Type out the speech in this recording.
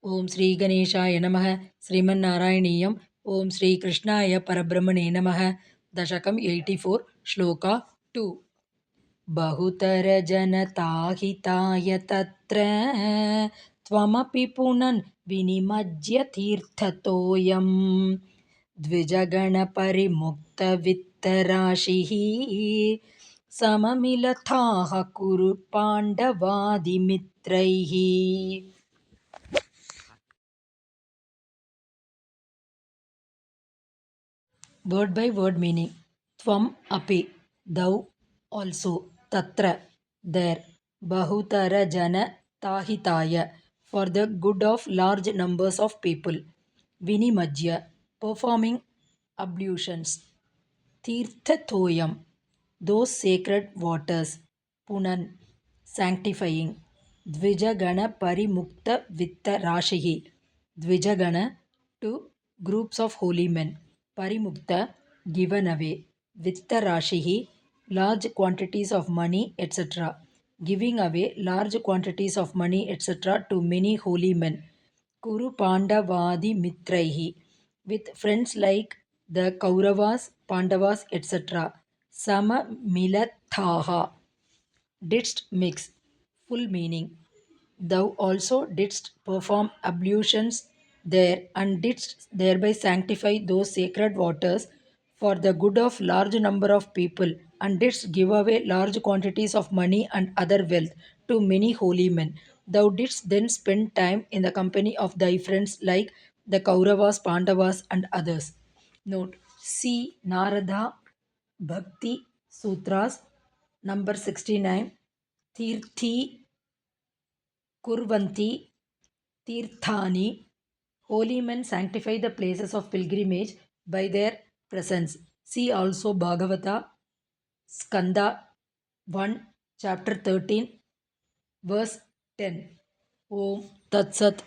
ஓம் ஸ்ரீ கணேஷாய நமः. ஸ்ரீமன்னாராயணீயம். ஓம் ஸ்ரீ கிருஷ்ணாய பரபிரம்மணே நமः. தசகம் 84 ஸ்லோகா 2. பகுதர ஜனதாஹிதாய தத்ர த்வமபி புனன் வினிமஜ்ய தீர்த்ததோயம் த்விஜகண பரிமுக்த வித்தராஷிஹ சமமிலதாஹ குரு பாண்டவாதி மித்ரைஹ. Word by word meaning. Tvam api, thou also, tatra, there, bahutara jana tahitaya, for the good of large numbers of people, vinimajya, performing ablutions, tirtha those sacred waters, punan, sanctifying, dvijagana parimukta vitta rashihi, dvijagana, two groups of holy men, parimukta, given away, vitta rashihi, large quantities of money, etc., giving away large quantities of money, etc., to many holy men, kuru pandavadi mitraihi, with friends like the Kauravas, Pandavas, etc. Sama milathaha, didst mix, full meaning. Thou also didst perform ablutions there and didst thereby sanctify those sacred waters for the good of large number of people and didst give away large quantities of money and other wealth to many holy men. Thou didst then spend time in the company of thy friends like the Kauravas, Pandavas, and others. Note: See Narada Bhakti Sutras, number 69. Tirthi Kurvanti Tirthani. Holy men sanctify the places of pilgrimage by their presence. See also Bhagavata Skanda 1, chapter 13, verse 10. Om Tat Sat.